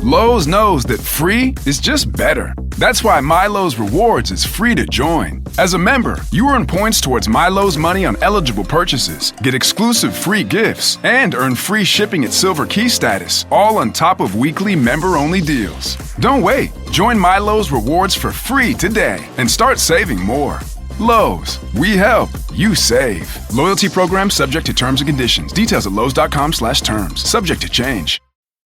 Lowe's knows that free is just better. That's why MyLowe's Rewards is free to join. As a member, you earn points towards MyLowe's money on eligible purchases, get exclusive free gifts, and earn free shipping at Silver Key status, all on top of weekly member-only deals. Don't wait. Join MyLowe's Rewards for free today and start saving more. Lowe's, we help, you save. Loyalty program subject to terms and conditions. Details at lowes.com/terms. Subject to change.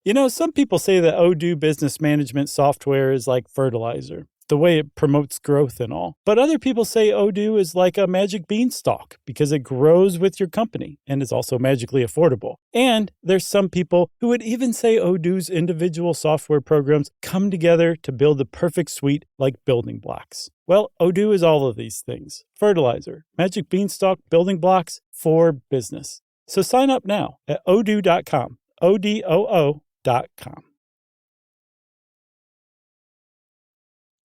You know, some people say that Odoo business management software is like fertilizer, the way it promotes growth and all. But other people say Odoo is like a magic beanstalk because it grows with your company and is also magically affordable. And there's some people who would even say Odoo's individual software programs come together to build the perfect suite like building blocks. Well, Odoo is all of these things. Fertilizer, magic beanstalk, building blocks for business. So sign up now at odoo.com. ODOO.com.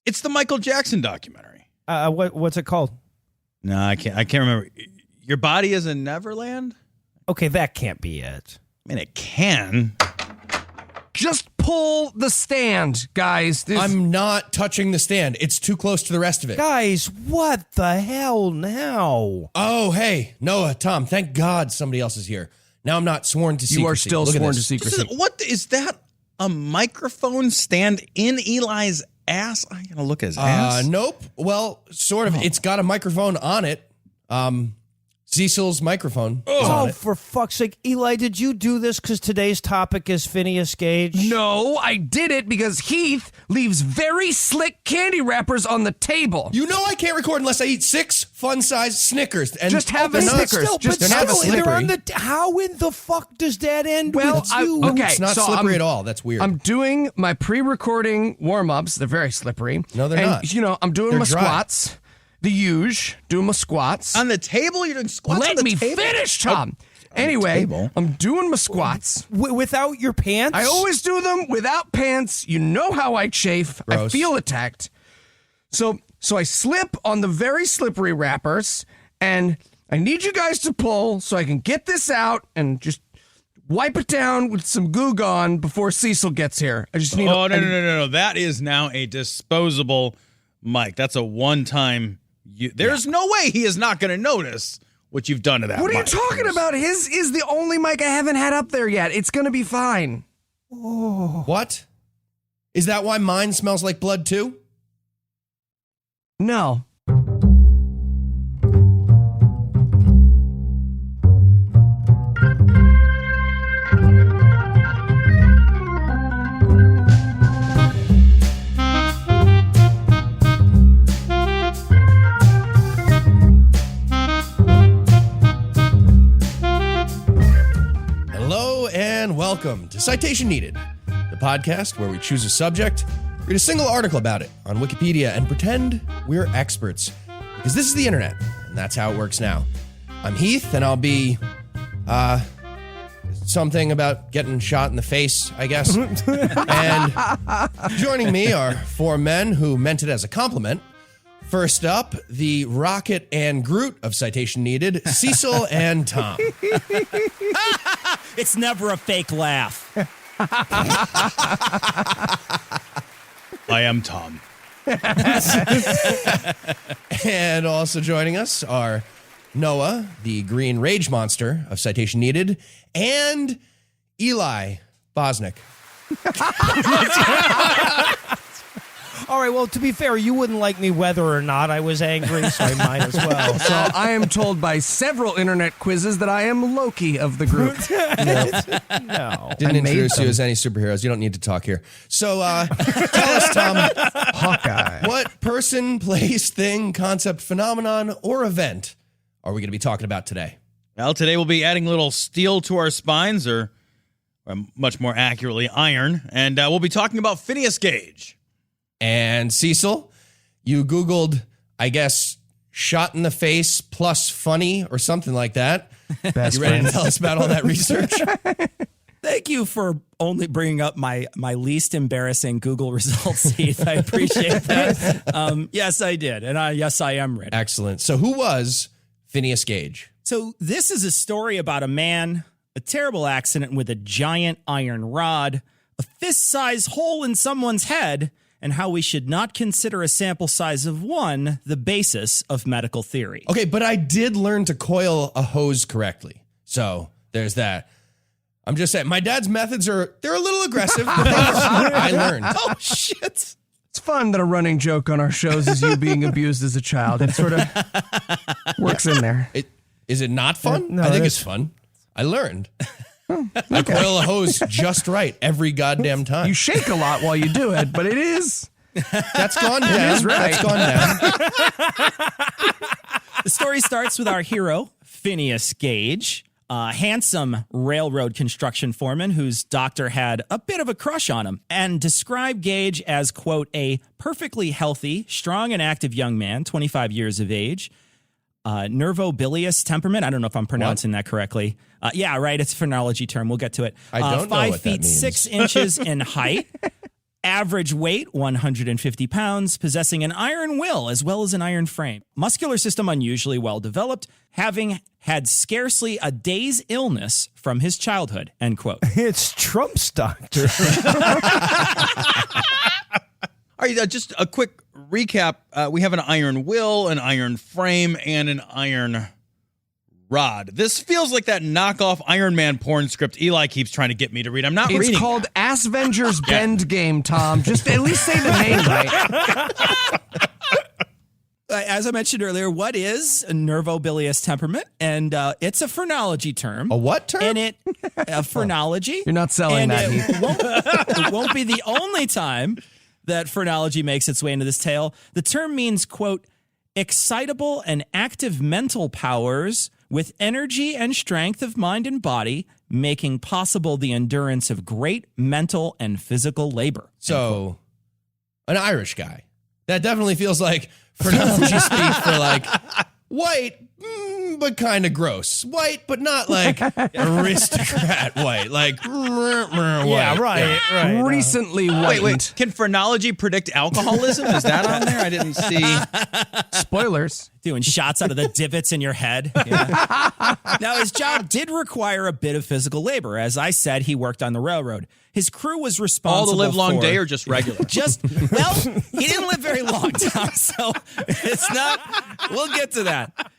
It's the Michael Jackson documentary. What's it called? No, I can't remember. Your Body is a Neverland? Okay, that can't be it. I mean, it can. Just pull the stand, guys. I'm not touching the stand. It's too close to the rest of it. Guys, what the hell now? Oh, hey, Noah, Tom, thank God somebody else is here. Now I'm not sworn to secrecy. You are still sworn to secrecy. What is that? A microphone stand in Eli's ass? I gotta look at his ass. Nope. Well, sort of. Oh. It's got a microphone on it. Cecil's microphone is on it. For fuck's sake. Eli, did you do this because today's topic is Phineas Gage? No, I did it because Heath leaves very slick candy wrappers on the table. You know I can't record unless I eat 6 fun-sized Snickers. And just have a Snickers. They're not slippery. How in the fuck does that end with you? Okay, it's not slippery at all. That's weird. I'm doing my pre-recording warm-ups. They're very slippery. No, they're not. You know, I'm doing They're my dry. squats. The huge, doing my squats. On the table? You're doing squats Let on the me table? finish, Tom. Anyway, I'm doing my squats. Without your pants? I always do them without pants. You know how I chafe. Gross. I feel attacked. So I slip on the very slippery wrappers, and I need you guys to pull so I can get this out and just wipe it down with some Goo Gone before Cecil gets here. I just need. Oh, no. That is now a disposable mic. That's a one-time. There's no way he is not going to notice what you've done to that. What are you mic. talking about? His is the only mic I haven't had up there yet. It's going to be fine. Oh. What? Is that why mine smells like blood too? No. And welcome to Citation Needed, the podcast where we choose a subject, read a single article about it on Wikipedia, and pretend we're experts. Because this is the internet, and that's how it works now. I'm Heath, and I'll be, something about getting shot in the face, I guess. And joining me are 4 men who meant it as a compliment. First up, the Rocket and Groot of Citation Needed, Cecil and Tom. It's never a fake laugh. I am Tom. And also joining us are Noah, the Green Rage Monster of Citation Needed, and Eli Bosnick. All right, well, to be fair, you wouldn't like me whether or not I was angry, so I might as well. So I am told by several internet quizzes that I am Loki of the group. No. Didn't introduce you as any superheroes. You don't need to talk here. So tell us, Tom, Hawkeye. what person, place, thing, concept, phenomenon, or event are we going to be talking about today? Well, today we'll be adding a little steel to our spines, or much more accurately, iron, and we'll be talking about Phineas Gage. And Cecil, you Googled, I guess, shot in the face plus funny or something like that. Best you ready friends. to tell us about all that research? Thank you for only bringing up my least embarrassing Google results, Heath. I appreciate that. Yes, I did. And yes, I am ready. Excellent. So who was Phineas Gage? So this is a story about a man, a terrible accident with a giant iron rod, a fist-sized hole in someone's head, and how we should not consider a sample size of 1 the basis of medical theory. Okay, but I did learn to coil a hose correctly. So there's that. I'm just saying, my dad's methods they're a little aggressive, but I learned. Oh, shit. It's fun that a running joke on our shows is you being abused as a child. It sort of works in there. Is it not fun? No, I think it it's is. fun. I learned. I coil a hose just right every goddamn time. You shake a lot while you do it, but it is. That's gone down. is right. That's gone down. The story starts with our hero, Phineas Gage, a handsome railroad construction foreman whose doctor had a bit of a crush on him, and described Gage as, quote, a perfectly healthy, strong and active young man, 25 years of age, nervobilious temperament. I don't know if I'm pronouncing that correctly. Yeah, right. It's a phrenology term. We'll get to it. I don't know 5 what that feet means. 6 inches in height. Average weight, 150 pounds, possessing an iron will as well as an iron frame. Muscular system unusually well developed, having had scarcely a day's illness from his childhood, end quote. It's Trump's doctor. All right, just a quick recap. We have an iron will, an iron frame, and an iron rod. This feels like that knockoff Iron Man porn script Eli keeps trying to get me to read. I'm not reading. It's called Assvenger's Bend Game, Tom. Just at least say the name right. As I mentioned earlier, what is a nervobilious temperament? And it's a phrenology term. A what term? And a phrenology. You're not selling and that, Heath. it won't be the only time that phrenology makes its way into this tale. The term means, quote, excitable and active mental powers with energy and strength of mind and body, making possible the endurance of great mental and physical labor. So, an Irish guy. That definitely feels like phrenology speak for like white, but kind of gross. White, but not like aristocrat white. Like, white. Yeah, right. Recently whitened. Wait. Can phrenology predict alcoholism? Is that on there? I didn't see. Spoilers. Doing shots out of the divots in your head. Yeah. Now, his job did require a bit of physical labor. As I said, he worked on the railroad. His crew was responsible All the live long for day or just regular? Well, he didn't live very long, Tom, so it's not. We'll get to that.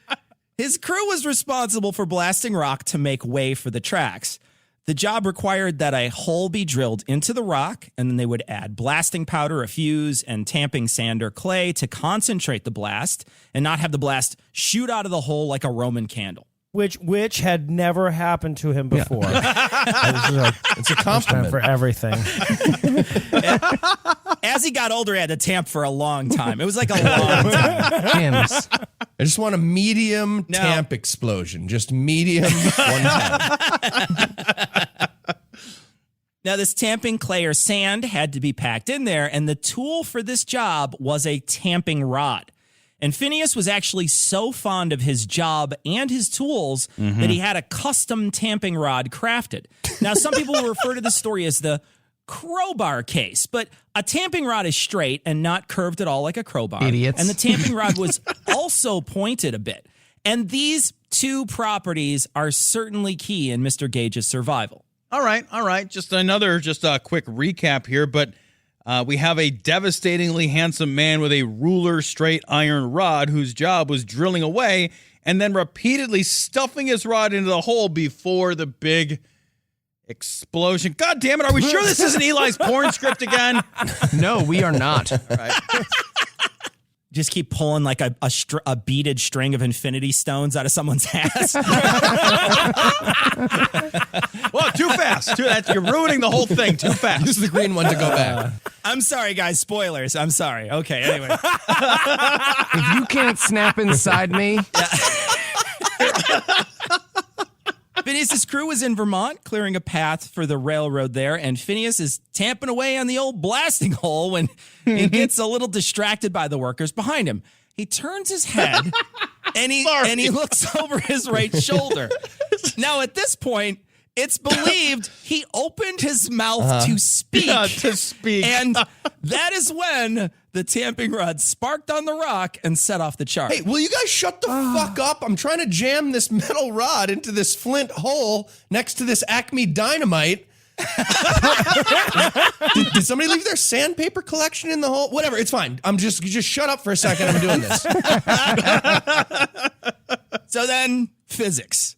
His crew was responsible for blasting rock to make way for the tracks. The job required that a hole be drilled into the rock, and then they would add blasting powder, a fuse, and tamping sand or clay to concentrate the blast and not have the blast shoot out of the hole like a Roman candle. Which had never happened to him before. It's a compliment. For everything. As he got older, he had to tamp for a long time. It was like a long time. Hymns. I just want a medium tamp explosion. Just medium one time. Now, this tamping clay or sand had to be packed in there, and the tool for this job was a tamping rod. And Phineas was actually so fond of his job and his tools that he had a custom tamping rod crafted. Now, some people will refer to this story as the crowbar case, but a tamping rod is straight and not curved at all like a crowbar. Idiots. And the tamping rod was also pointed a bit. And these two properties are certainly key in Mr. Gage's survival. All right. Just a quick recap here, but we have a devastatingly handsome man with a ruler straight iron rod whose job was drilling away and then repeatedly stuffing his rod into the hole before the big explosion. God damn it. Are we sure this isn't Eli's porn script again? No, we are not. All right. Just keep pulling like a beaded string of infinity stones out of someone's ass. Well, too fast. You're ruining the whole thing too fast. Use the green one to go back. I'm sorry, guys. Spoilers. I'm sorry. Okay, anyway. If you can't snap inside me. Phineas's crew was in Vermont, clearing a path for the railroad there, and Phineas is tamping away on the old blasting hole when he gets a little distracted by the workers behind him. He turns his head and he looks over his right shoulder. Now, at this point, it's believed he opened his mouth to speak. Yeah, to speak. And that is when the tamping rod sparked on the rock and set off the charge. Hey, will you guys shut the fuck up? I'm trying to jam this metal rod into this flint hole next to this Acme Dynamite. Did somebody leave their sandpaper collection in the hole? Whatever, it's fine. Just shut up for a second. I'm doing this. So then, physics.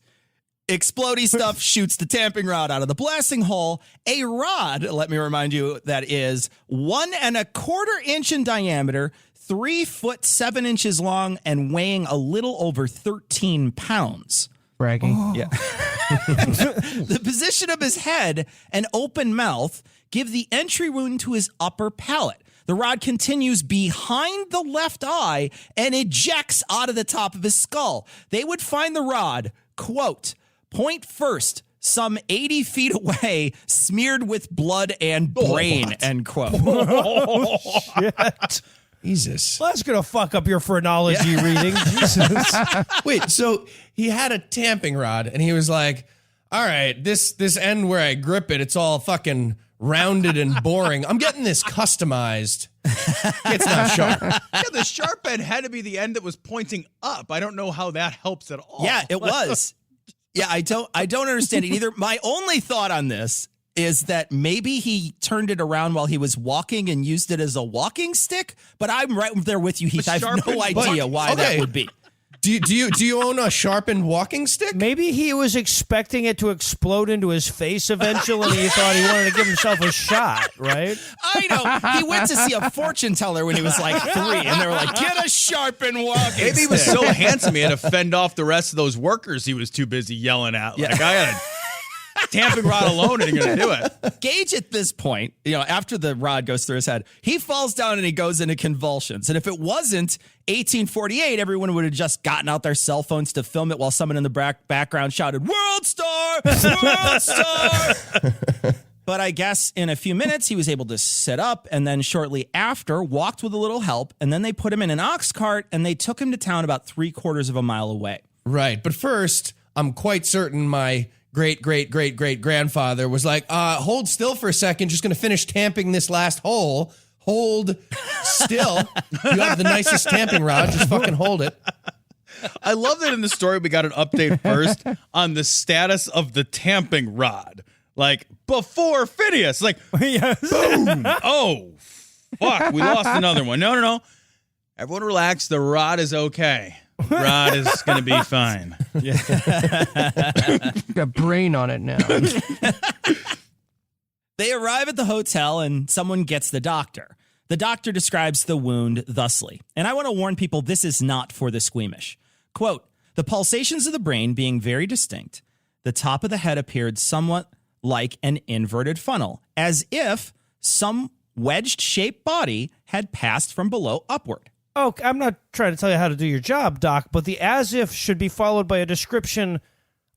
Explodey stuff shoots the tamping rod out of the blasting hole. A rod, let me remind you, that is 1 1/4 inch in diameter, 3 foot 7 inches long, and weighing a little over 13 pounds. Bragging. Oh. Yeah. The position of his head and open mouth give the entry wound to his upper palate. The rod continues behind the left eye and ejects out of the top of his skull. They would find the rod, quote, point first, some 80 feet away, smeared with blood and brain, end quote. Shit. Jesus. Well, that's going to fuck up your phrenology reading. Jesus. Wait, so he had a tamping rod and he was like, all right, this end where I grip it, it's all fucking rounded and boring. I'm getting this customized. It's not sharp. Yeah, the sharp end had to be the end that was pointing up. I don't know how that helps at all. Yeah, it was. Yeah, I don't understand it either. My only thought on this is that maybe he turned it around while he was walking and used it as a walking stick, but I'm right there with you, Heath. I have no idea why that would be. Do you own a sharpened walking stick? Maybe he was expecting it to explode into his face eventually, and he thought he wanted to give himself a shot, right? I know. He went to see a fortune teller when he was like 3, and they were like, get a sharpened walking stick. Maybe he was so handsome he had to fend off the rest of those workers he was too busy yelling at. Like, I had a tamping rod alone and you're going to do it. Gage at this point, after the rod goes through his head, he falls down and he goes into convulsions. And if it wasn't 1848, everyone would have just gotten out their cell phones to film it while someone in the background shouted, "World Star! World Star!" But I guess in a few minutes, he was able to sit up, and then shortly after, walked with a little help, and then they put him in an ox cart, and they took him to town about 3/4 of a mile away. Right, but first, I'm quite certain my great-great-great-great-grandfather was like, hold still for a second, just going to finish tamping this last hole. Hold still. You have the nicest tamping rod, just fucking hold it. I love that in the story we got an update first on the status of the tamping rod. Like, before Phineas. Like, Yes. boom. Oh, fuck, we lost another one. No. Everyone relax. The rod is okay. Rod is going to be fine. Got brain on it now. They arrive at the hotel and someone gets the doctor. The doctor describes the wound thusly. And I want to warn people, this is not for the squeamish. Quote, the pulsations of the brain being very distinct, the top of the head appeared somewhat like an inverted funnel, as if some wedged-shaped body had passed from below upward. Oh, I'm not trying to tell you how to do your job, Doc, but the as if should be followed by a description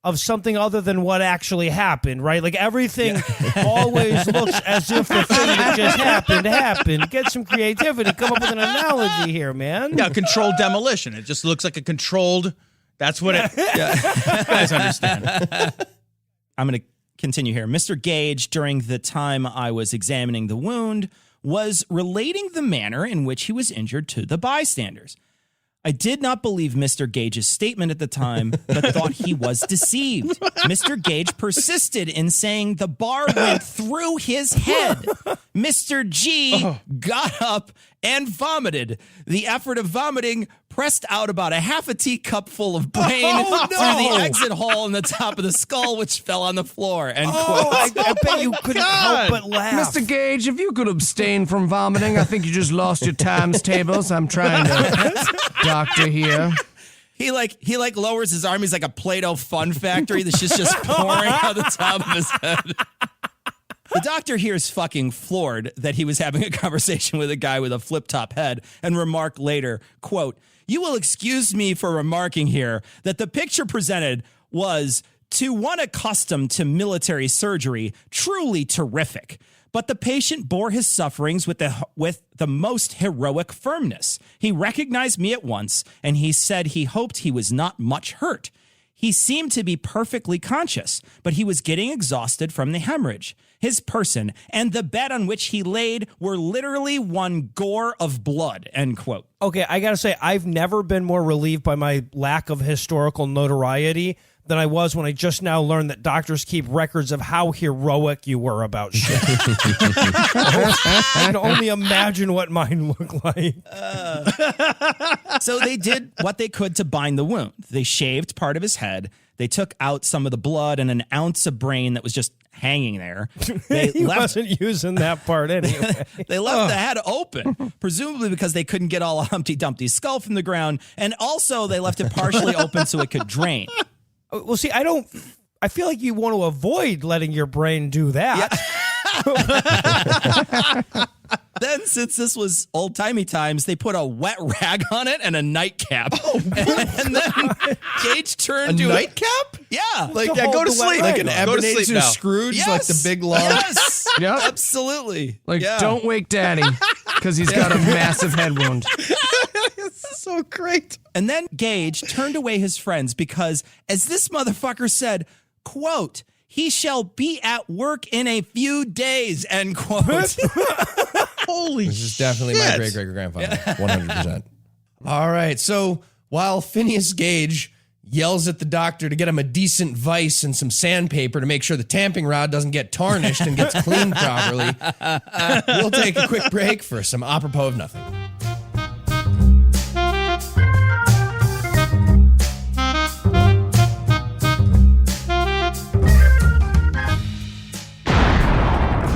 of something other than what actually happened, right? Like everything always looks as if the thing that just happened. Get some creativity. Come up with an analogy here, man. Yeah, controlled demolition. It just looks like a controlled. That's what it. Yeah. You guys understand. I'm going to continue here. Mr. Gage, during the time I was examining the wound, was relating the manner in which he was injured to the bystanders. I did not believe Mr. Gage's statement at the time, but thought he was deceived. Mr. Gage persisted in saying the bar went through his head. Mr. G got up and vomited. The effort of vomiting pressed out about a half a teacup full of brain through the exit hole in the top of the skull, which fell on the floor. End quote. I bet you couldn't help but laugh. Mr. Gage, if you could abstain from vomiting, I think you just lost your times tables. I'm trying to doctor here. He lowers his arm. He's like a Play-Doh fun factory. The shit's just pouring out the top of his head. The doctor here is fucking floored that he was having a conversation with a guy with a flip-top head and remarked later, quote, you will excuse me for remarking here that the picture presented was, to one accustomed to military surgery, truly terrific. But the patient bore his sufferings with the most heroic firmness. He recognized me at once, and he said he hoped he was not much hurt. He seemed to be perfectly conscious, but he was getting exhausted from the hemorrhage. His person and the bed on which he laid were literally one gore of blood, end quote. Okay, I got to say, I've never been more relieved by my lack of historical notoriety than I was when I just now learned that doctors keep records of how heroic you were about shit. I can only imagine what mine looked like. So they did what they could to bind the wound. They shaved part of his head. They took out some of the blood and an ounce of brain that was just hanging there. He wasn't using that part anyway. They left the head open, presumably because they couldn't get all of Humpty Dumpty's skull from the ground. And also they left it partially open so it could drain. Well, see, I feel like you want to avoid letting your brain do that. Yeah. Then, since this was old-timey times, they put a wet rag on it and a nightcap. And then Gage turned to nightcap? Yeah. Like, go to sleep. Like an Go to sleep Ebenezer now. Scrooge, Yes. like the big long. Yes. Yep. Absolutely. Like, Yeah. don't wake daddy, because he's got a massive head wound. So great. And then Gage turned away his friends because, as this motherfucker said, quote, he shall be at work in a few days, end quote. Holy This is definitely my great-great-grandfather, 100%. All right, so while Phineas Gage yells at the doctor to get him a decent vise and some sandpaper to make sure the tamping rod doesn't get tarnished and gets cleaned properly, we'll take a quick break for some apropos of nothing.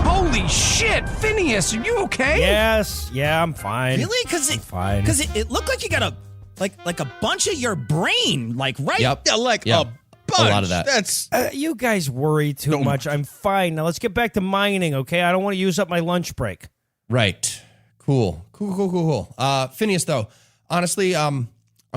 Holy shit, Phineas, are you okay? Yes. Yeah, I'm fine. Really? Because fine. it looked like you got a bunch of your brain, like right. Yep. Yeah, like Yep. a bunch. A lot of that. That's You guys worry too much. I'm fine. Now let's get back to mining, okay? I don't want to use up my lunch break. Right. Cool. Phineas, though, honestly, I'm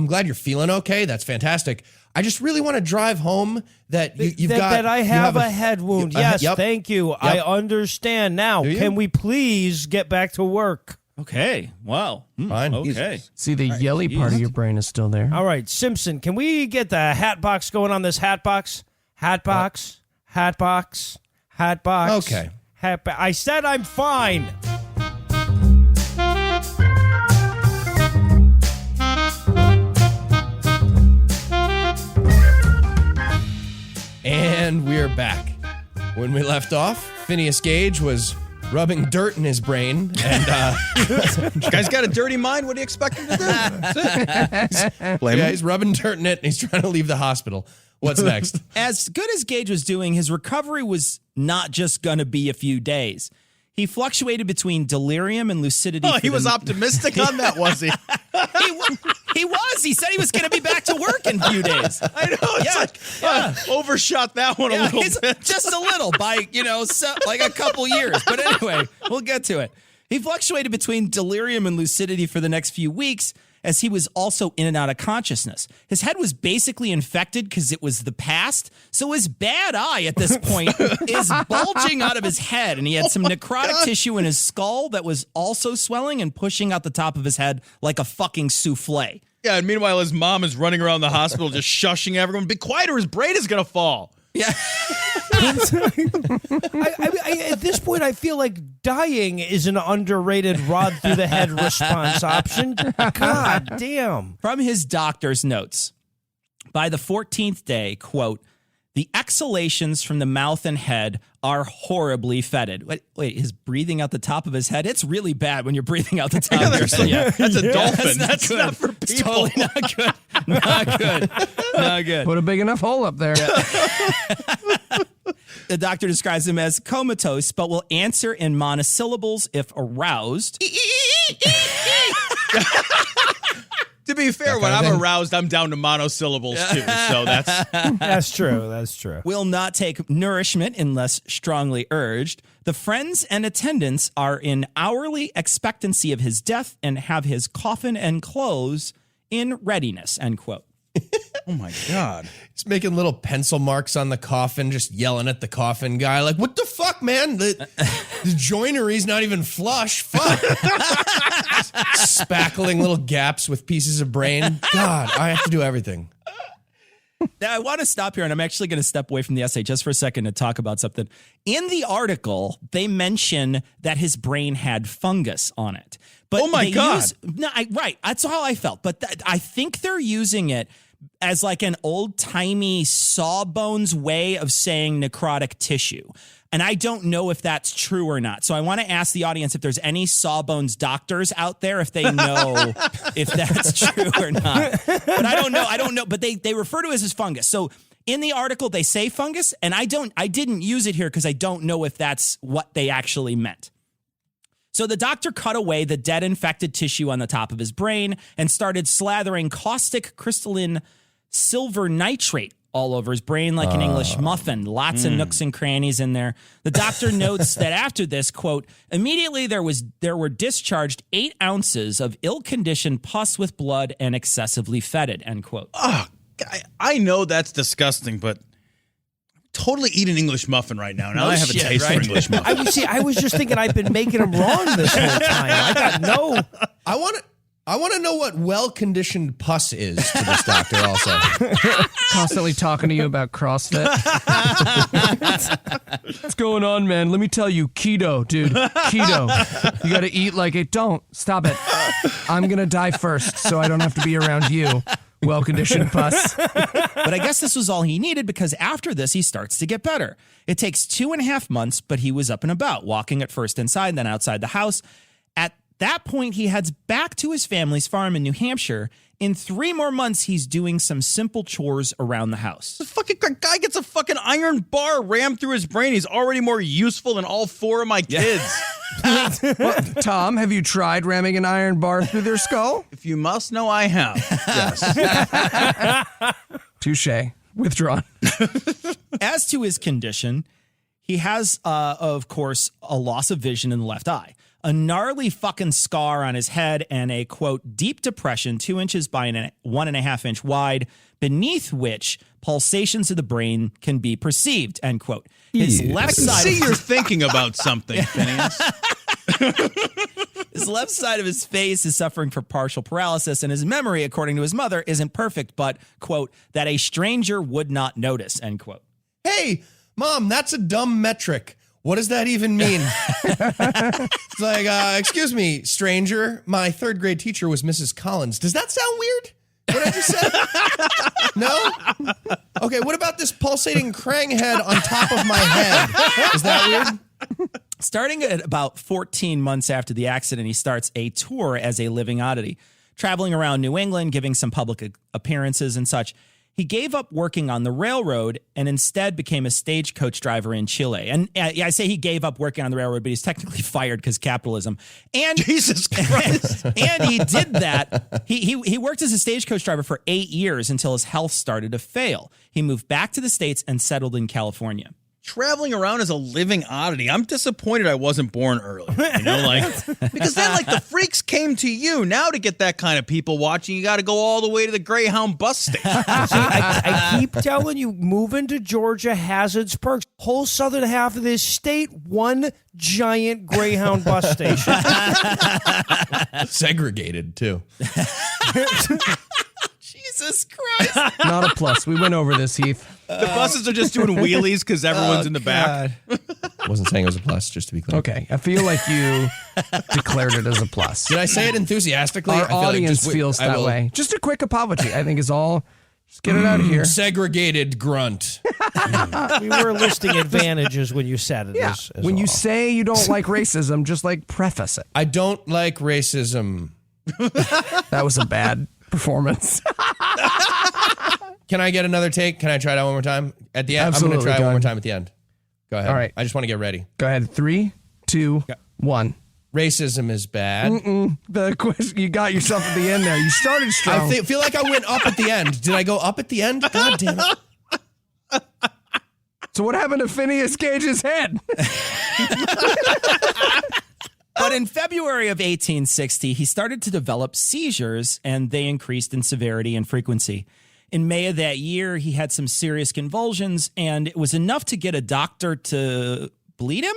glad you're feeling okay. That's fantastic. I just really want to drive home that That I have a head wound. Yes, yep. thank you. I understand now. Do you? Can we please get back to work? Okay. Wow. Fine. Okay. See, the yelly part of your brain is still there. All right, Simpson, can we get the hat box going on this hat box? Hat box. Okay. I said I'm fine. And we're back. When we left off, Phineas Gage was rubbing dirt in his brain, and guy's got a dirty mind. What do you expect him to do? That's it. Blame him. he's rubbing dirt in it, and he's trying to leave the hospital. What's next? As good as Gage was doing, his recovery was not just going to be a few days. He fluctuated between delirium and lucidity. Oh, for he was the- optimistic on that, was he? He was. He said he was going to be back to work in a few days. I know. It's overshot that one a Yeah, little he's bit. just a little by, like a couple years. But anyway, we'll get to it. He fluctuated between delirium and lucidity for the next few weeks as he was also in and out of consciousness. His head was basically infected because it was the past. So his bad eye at this point is bulging out of his head. And he had some necrotic tissue in his skull that was also swelling and pushing out the top of his head like a fucking souffle. Yeah, and meanwhile, his mom is running around the hospital just shushing everyone. Be quiet or his brain is going to fall. Yeah. At this point, I feel like dying is an underrated rod through the head response option. God damn. From his doctor's notes, by the 14th day, quote, the exhalations from the mouth and head are horribly fetid. Wait, his breathing out the top of his head? It's really bad when you're breathing out the top of your head. Yeah. That's a dolphin. That's That's not for people. It's totally not good. Not good. Not good. Put a big enough hole up there. The doctor describes him as comatose, but will answer in monosyllables if aroused. To be fair, when I'm aroused, I'm down to monosyllables too. So That's true. That's true. Will not take nourishment unless strongly urged. The friends and attendants are in hourly expectancy of his death and have his coffin and clothes in readiness, end quote. oh my God. He's making little pencil marks on the coffin, just yelling at the coffin guy, like, what the fuck, man? The joinery's not even flush. Fuck. Spackling little gaps with pieces of brain. God, I have to do everything. Now, I want to stop here, and I'm actually going to step away from the essay just for a second to talk about something. In the article, they mention that his brain had fungus on it. But Oh, my God. Right. That's how I felt. But I think they're using it as like an old-timey sawbones way of saying necrotic tissue. And I don't know if that's true or not. So I want to ask the audience if there's any sawbones doctors out there, if they know if that's true or not. But I don't know. But they refer to it as fungus. So in the article, they say fungus, and I didn't use it here because I don't know if that's what they actually meant. So the doctor cut away the dead infected tissue on the top of his brain and started slathering caustic crystalline silver nitrate all over his brain like an English muffin. Lots of nooks and crannies in there. The doctor notes that after this, quote, immediately there were discharged 8 ounces of ill-conditioned pus with blood and excessively fetid, end quote. Oh, I know that's disgusting, but totally eat an English muffin right now. Now I have a taste for English muffin. I was just thinking I've been making them wrong this whole time. I got no. I want to know what well-conditioned pus is to this doctor also. Constantly talking to you about CrossFit. What's going on, man? Let me tell you, keto, dude. Keto. You got to eat like it. Don't. Stop it. I'm going to die first, so I don't have to be around you. Well-conditioned pus. But I guess this was all he needed, because after this, he starts to get better. It takes 2.5 months, but he was up and about, walking at first inside, then outside the house. At that point, he heads back to his family's farm in New Hampshire. In 3 more months, he's doing some simple chores around the house. The fucking guy gets a fucking iron bar rammed through his brain. He's already more useful than all 4 of my kids. Well, Tom, have you tried ramming an iron bar through their skull? If you must know, I have. Yes. Touche. Withdrawn. As to his condition, he has, of course, a loss of vision in the left eye, a gnarly fucking scar on his head, and a, quote, deep depression 2 inches by 1.5 inch wide, beneath which pulsations of the brain can be perceived, end quote. His left side. See, you're thinking about something, Phineas. His left side of his face is suffering from partial paralysis, and his memory, according to his mother, isn't perfect, but, quote, that a stranger would not notice, end quote. Hey, Mom, that's a dumb metric. What does that even mean? It's like, excuse me, stranger. My 3rd grade teacher was Mrs. Collins. Does that sound weird? What I just said? No? Okay, what about this pulsating krang head on top of my head? Is that weird? Starting at about 14 months after the accident, he starts a tour as a living oddity, traveling around New England, giving some public appearances and such. He gave up working on the railroad and instead became a stagecoach driver in Chile. And I say he gave up working on the railroad, but he's technically fired because capitalism. And Jesus Christ. And he did that. He worked as a stagecoach driver for 8 years until his health started to fail. He moved back to the States and settled in California. Traveling around as a living oddity. I'm disappointed I wasn't born early. You know, because then, the freaks came to you. Now, to get that kind of people watching, you got to go all the way to the Greyhound bus station. I keep telling you, moving to Georgia has its perks. Whole southern half of this state, one giant Greyhound bus station. Segregated, too. Jesus Christ. Not a plus. We went over this, Heath. The buses are just doing wheelies because everyone's in the back. Wasn't saying it was a plus, just to be clear. Okay, I feel like you declared it as a plus. Did I say it enthusiastically? Our audience feels that way. Just a quick apology, I think, is all. Just get it out of here. Segregated grunt. We were listing advantages when you said it. Yeah. When you say you don't like racism, just preface it. I don't like racism. That was a bad performance. Can I get another take? Can I try that one more time? At the end? Absolutely, I'm going to try go one more ahead. time at the end. Go ahead. All right. I just want to get ready. Go ahead. 3, 2, 1. Racism is bad. The question, you got yourself at the end there. You started strong. I feel like I went up at the end. Did I go up at the end? God damn it. So what happened to Phineas Gage's head? But in February of 1860, he started to develop seizures, and they increased in severity and frequency. In May of that year, he had some serious convulsions, and it was enough to get a doctor to bleed him.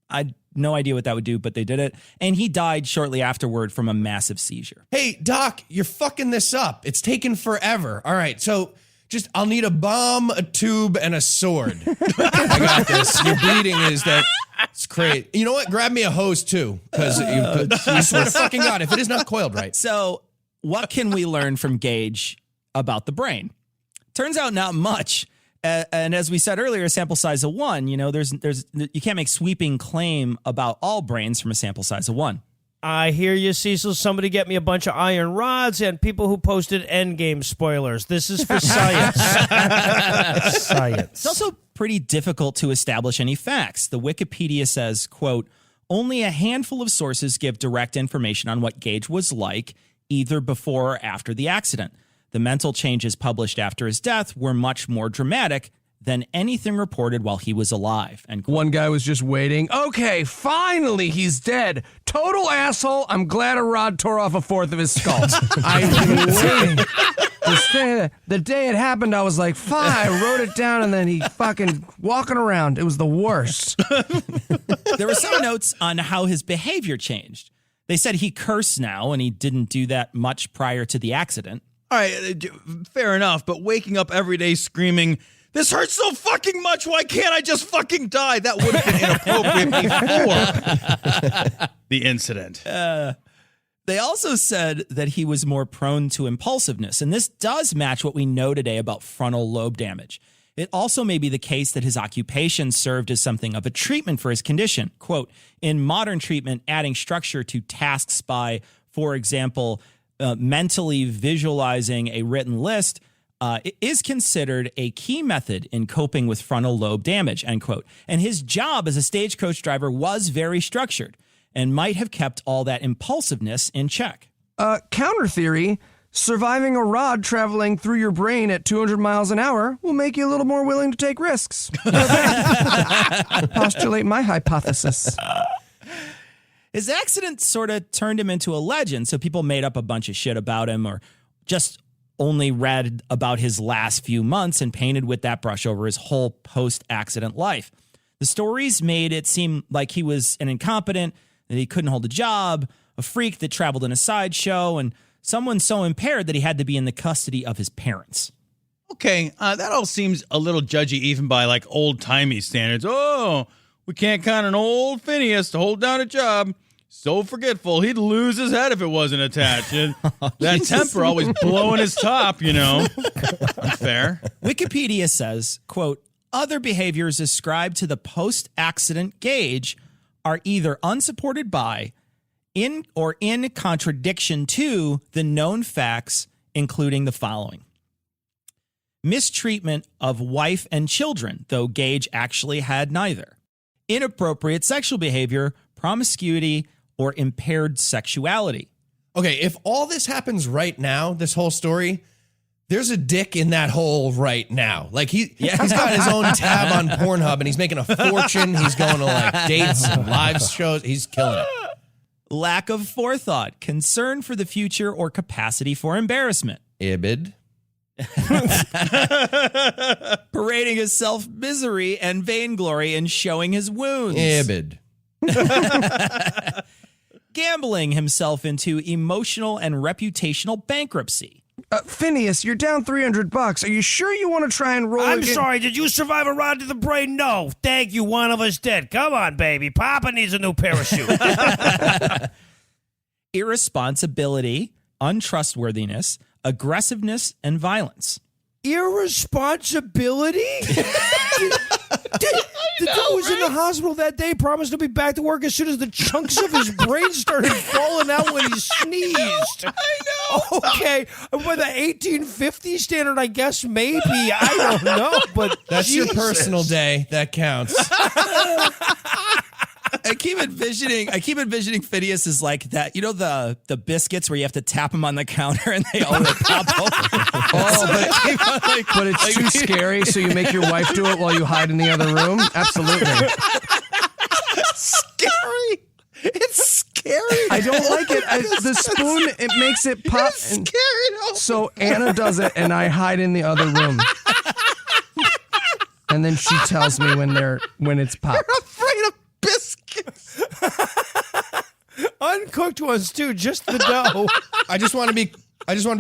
I had no idea what that would do, but they did it. And he died shortly afterward from a massive seizure. Hey, Doc, you're fucking this up. It's taken forever. All right, so I'll need a bomb, a tube, and a sword. I got this. Your bleeding is that. It's crazy. You know what? Grab me a hose, too, because I swear to fucking God, if it is not coiled right. So what can we learn from Gage about the brain. Turns out not much. And as we said earlier, a sample size of 1, you can't make sweeping claim about all brains from a sample size of 1. I hear you, Cecil. Somebody get me a bunch of iron rods and people who posted Endgame spoilers. This is for science. Science. It's also pretty difficult to establish any facts. The Wikipedia says, quote, only a handful of sources give direct information on what Gage was like, either before or after the accident. The mental changes published after his death were much more dramatic than anything reported while he was alive. And one guy was just waiting. Okay, finally he's dead. Total asshole. I'm glad a rod tore off a fourth of his skull. I've been waiting. The day it happened, I was like, fine. I wrote it down, and then he fucking walking around. It was the worst. There were some notes on how his behavior changed. They said he cursed now, and he didn't do that much prior to the accident. All right, fair enough, but waking up every day screaming, this hurts so fucking much, why can't I just fucking die? That would have been inappropriate before the incident. They also said that he was more prone to impulsiveness, and this does match what we know today about frontal lobe damage. It also may be the case that his occupation served as something of a treatment for his condition. Quote, in modern treatment, adding structure to tasks by, for example, mentally visualizing a written list is considered a key method in coping with frontal lobe damage, end quote. And his job as a stagecoach driver was very structured and might have kept all that impulsiveness in check. Counter theory, surviving a rod traveling through your brain at 200 miles an hour will make you a little more willing to take risks. Postulate my hypothesis. His accident sort of turned him into a legend, so people made up a bunch of shit about him or just only read about his last few months and painted with that brush over his whole post-accident life. The stories made it seem like he was an incompetent, that he couldn't hold a job, a freak that traveled in a sideshow, and someone so impaired that he had to be in the custody of his parents. Okay, that all seems a little judgy even by like old-timey standards. Oh, we can't count on old Phineas to hold down a job. So forgetful, he'd lose his head if it wasn't attached. And that temper always blowing his top, Fair. Wikipedia says, quote, other behaviors ascribed to the post-accident Gage are either unsupported by, in contradiction to the known facts, including the following. Mistreatment of wife and children, though Gage actually had neither. Inappropriate sexual behavior, promiscuity, or impaired sexuality. Okay, if all this happens right now, this whole story, there's a dick in that hole right now. Like he's got his own tab on Pornhub and he's making a fortune. He's going to like dates and live shows. He's killing it. Lack of forethought, concern for the future, or capacity for embarrassment. Ibid. Parading his self-misery and vainglory and showing his wounds. Ibid. Gambling himself into emotional and reputational bankruptcy. Phineas, you're down $300. Are you sure you want to try and roll I'm again? sorry, did you survive a rod to the brain? No. Thank you, one of us did. Come on, baby. Papa needs a new parachute. Irresponsibility, untrustworthiness, aggressiveness, and violence. Irresponsibility? The dude was in the hospital that day, promised to be back to work as soon as the chunks of his brain started falling out when he sneezed. I know. Okay. By the 1850 standard, I guess maybe. I don't know, but that's Jesus. Your personal day. That counts. I keep envisioning Phineas as like that. You know the biscuits where you have to tap them on the counter and they pop open. But it's too scary, so you make your wife do it while you hide in the other room? Absolutely. Scary. It's scary. I don't like it. The spoon, it makes it pop. It's scary. So Anna does it, and I hide in the other room. And then she tells me when it's popped. You're afraid of biscuits. Uncooked ones too, just the dough. I just want to be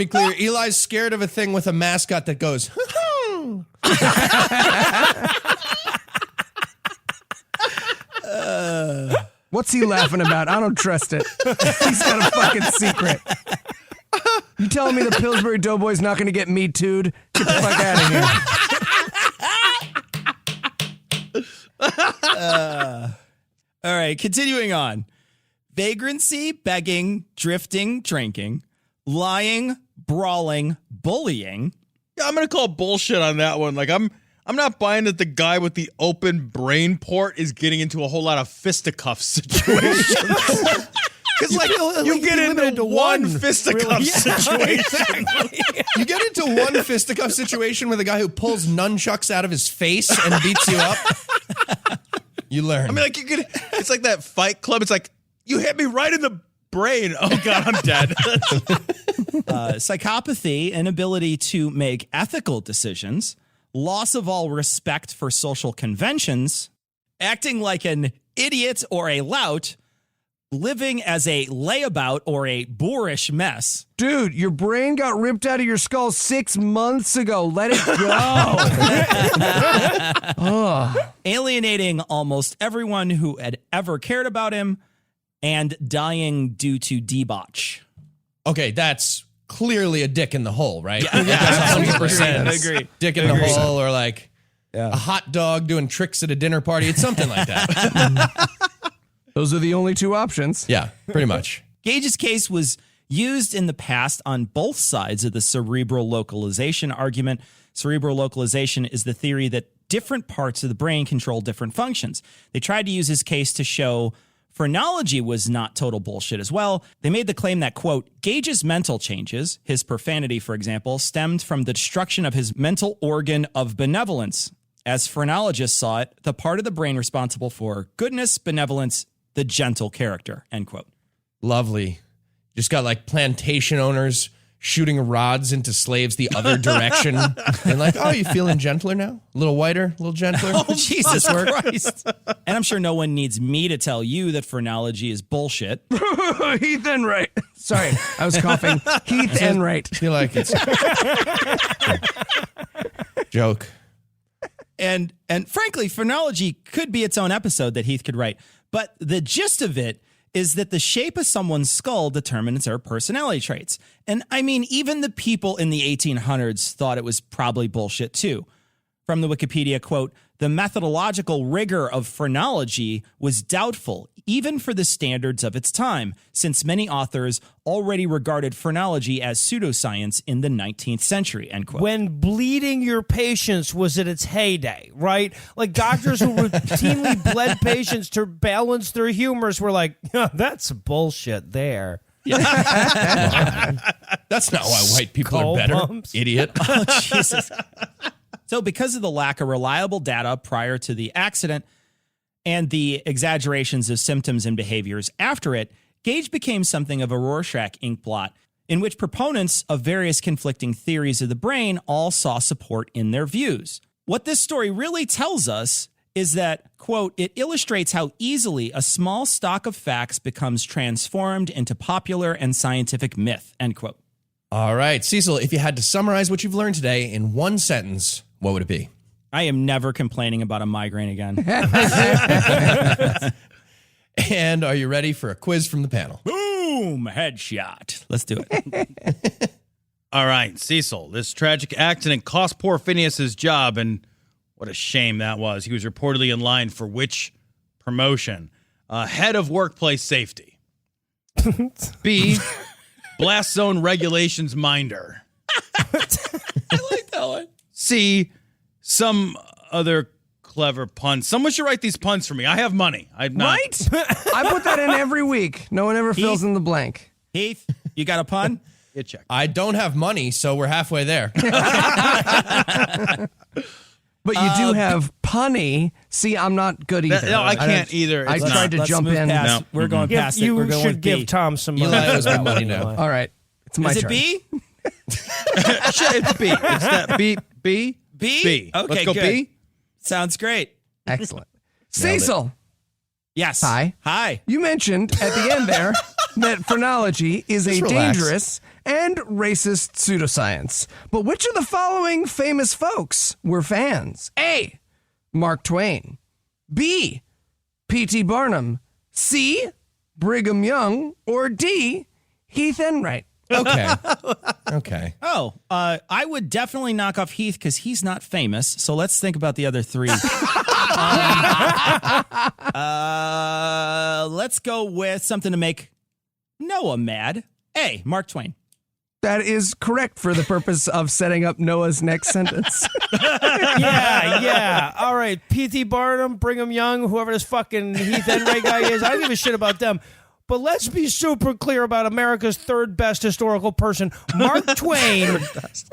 clear. Eli's scared of a thing with a mascot that goes. What's he laughing about? I don't trust it. He's got a fucking secret. You telling me the Pillsbury Doughboy's not going to get Me Too'd? Get the fuck out of here. All right, continuing on. Vagrancy, begging, drifting, drinking, lying, brawling, bullying. Yeah, I'm gonna call bullshit on that one. Like I'm not buying that the guy with the open brain port is getting into a whole lot of fisticuff situations. Because like you get into one fisticuff situation. You get into one fisticuff situation with a guy who pulls nunchucks out of his face and beats you up. You learn. I mean, like it's like that Fight Club. It's like, you hit me right in the brain. Oh God, I'm dead. Psychopathy, inability to make ethical decisions, loss of all respect for social conventions, acting like an idiot or a lout, living as a layabout or a boorish mess. Dude, your brain got ripped out of your skull 6 months ago. Let it go. Alienating almost everyone who had ever cared about him, and dying due to debauch. Okay, that's clearly a dick in the hole, right? Yeah, That's 100%. I agree. Dick in the hole, or like a hot dog doing tricks at a dinner party. It's something like that. Those are the only two options. Yeah, pretty much. Gage's case was used in the past on both sides of the cerebral localization argument. Cerebral localization is the theory that different parts of the brain control different functions. They tried to use his case to show phrenology was not total bullshit as well. They made the claim that, quote, Gage's mental changes, his profanity, for example, stemmed from the destruction of his mental organ of benevolence. As phrenologists saw it, the part of the brain responsible for goodness, benevolence, the gentle character, end quote. Lovely. Just got like plantation owners shooting rods into slaves the other direction. And like, oh, you feeling gentler now? A little whiter, a little gentler? Oh, Jesus Christ. And I'm sure no one needs me to tell you that phrenology is bullshit. Heath Enright. Sorry, I was coughing. Heath Enright. I feel like it's joke. And frankly, phrenology could be its own episode that Heath could write. But the gist of it is that the shape of someone's skull determines their personality traits. And I mean, even the people in the 1800s thought it was probably bullshit too. From the Wikipedia, quote, the methodological rigor of phrenology was doubtful, even for the standards of its time, since many authors already regarded phrenology as pseudoscience in the 19th century, end quote. When bleeding your patients was at its heyday, right? Like doctors who routinely bled patients to balance their humors were like, that's bullshit there. That's not why white people Skull are better, bumps. idiot. Oh, Jesus. So because of the lack of reliable data prior to the accident and the exaggerations of symptoms and behaviors after it, Gage became something of a Rorschach inkblot in which proponents of various conflicting theories of the brain all saw support in their views. What this story really tells us is that, quote, it illustrates how easily a small stock of facts becomes transformed into popular and scientific myth, end quote. All right, Cecil, if you had to summarize what you've learned today in one sentence, what would it be? I am never complaining about a migraine again. And are you ready for a quiz from the panel? Boom! Headshot. Let's do it. All right, Cecil, this tragic accident cost poor Phineas his job, and what a shame that was. He was reportedly in line for which promotion? Head of workplace safety. B, blast zone regulations minder. I like that one. C, some other clever pun. Someone should write these puns for me. I have money. I'm not. Right? I put that in every week. No one ever fills in the blank. Heath, you got a pun? Get checked. I don't have money, so we're halfway there. But you do have punny. See, I'm not good either. No, I can't either. I It's tried to Let's jump move in. past- No. We're going If past it. you We're going should with give B. Tom some Eli money. owes me money now. All right. It's my Is it turn. B? It's B. It's that B. B. B? B. Okay, Let's go good. B. Sounds great. Excellent. Cecil, Yes. Hi. Hi. you mentioned at the end there that phrenology is a Just relax. dangerous and racist pseudoscience. But which of the following famous folks were fans? A, Mark Twain. B, P.T. Barnum. C, Brigham Young. Or D, Heath Enright. Okay. Okay. Oh, I would definitely knock off Heath because he's not famous. So let's think about the other three. Let's go with something to make Noah mad. A, Mark Twain. That is correct for the purpose of setting up Noah's next sentence. Yeah. All right. P.T. Barnum, Brigham Young, whoever this fucking Heath Enright guy is. I don't give a shit about them. But let's be super clear about America's third best historical person. Mark Twain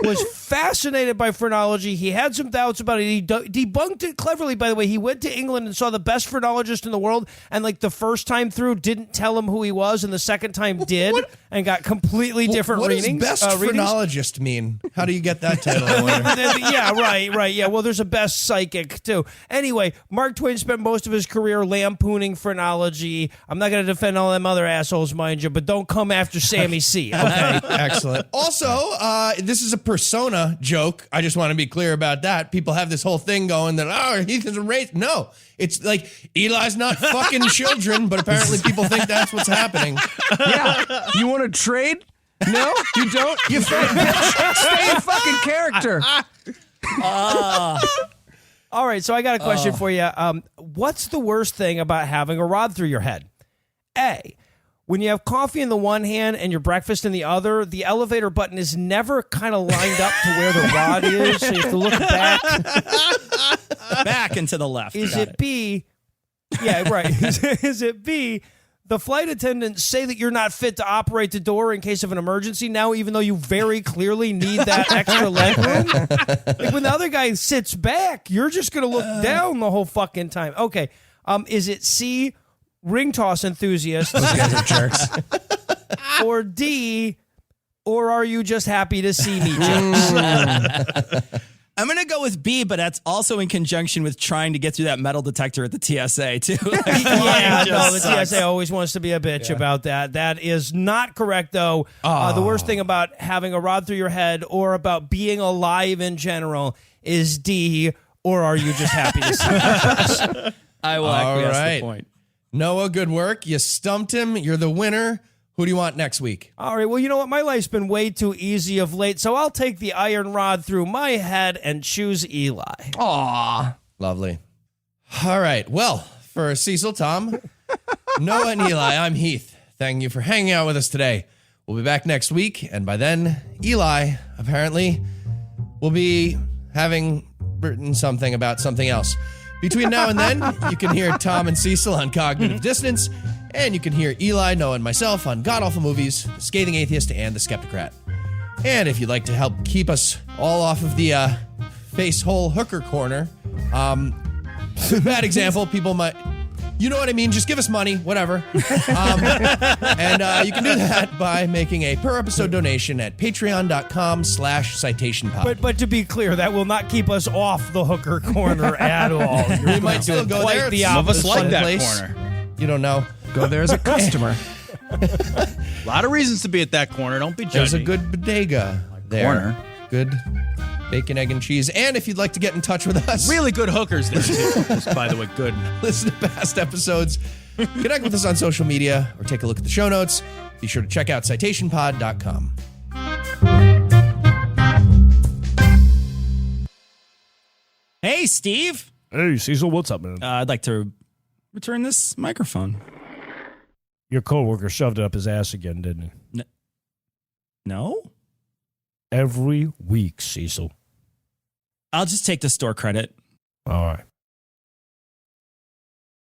was fascinated by phrenology. He had some doubts about it. He debunked it cleverly, by the way. He went to England and saw the best phrenologist in the world, and like the first time through didn't tell him who he was, and the second time did, and got completely different readings. What does best phrenologist mean? How do you get that title? Yeah, right. Yeah, well, there's a best psychic, too. Anyway, Mark Twain spent most of his career lampooning phrenology. I'm not going to defend all them other assholes, mind you, but don't come after Sammy C. Okay. Excellent. Also, this is a persona joke. I just want to be clear about that. People have this whole thing going that, oh, Heath is a race. No, it's like Eli's not fucking children, but apparently people think that's what's happening. Yeah. You want to trade? No, you don't? You fake bitch. Stay in fucking character. All right, so I got a question for you. What's the worst thing about having a rod through your head? A, when you have coffee in the one hand and your breakfast in the other, the elevator button is never kind of lined up to where the rod is, so you have to look back. Back and to the left. Is Got it B? Yeah, right. Is it B? The flight attendants say that you're not fit to operate the door in case of an emergency now, even though you very clearly need that extra leg room. Like when the other guy sits back, you're just going to look down the whole fucking time. Okay. Is it C, ring toss enthusiasts? Those guys are jerks. Or D, or are you just happy to see me, jerks? I'm going to go with B, but that's also in conjunction with trying to get through that metal detector at the TSA, too. Yeah, no, the sucks. TSA always wants to be a bitch about that. That is not correct, though. The worst thing about having a rod through your head or about being alive in general is D, or are you just happy to see me? I will acquiesce the point. Noah, good work. You stumped him. You're the winner. Who do you want next week? All right, well, you know what? My life's been way too easy of late, so I'll take the iron rod through my head and choose Eli. Aw. Lovely. All right. Well, for Cecil, Tom, Noah, and Eli, I'm Heath. Thank you for hanging out with us today. We'll be back next week, and by then, Eli, apparently, will be having written something about something else. Between now and then, you can hear Tom and Cecil on Cognitive Dissonance, and you can hear Eli, Noah, and myself on God Awful Movies, The Scathing Atheist, and The Skeptocrat. And if you'd like to help keep us all off of the face-hole hooker corner, bad example, people might... You know what I mean? Just give us money, whatever. And you can do that by making a per-episode donation at patreon.com/citationpod. But to be clear, that will not keep us off the hooker corner at all. We might still go quite there. the Some of us opposite. like that Place. corner. You don't know. Go there as a customer. A lot of reasons to be at that corner. Don't be judgy. There's a good bodega there. corner. Good bacon, egg, and cheese. And if you'd like to get in touch with us, Really good hookers there, too. Just, by the way, good. listen to past episodes, connect with us on social media, or take a look at the show notes. Be sure to check out citationpod.com. Hey, Steve. Hey, Cecil, what's up, man? I'd like to return this microphone. Your coworker shoved it up his ass again, didn't he? No? Every week, Cecil. I'll just take the store credit. All right.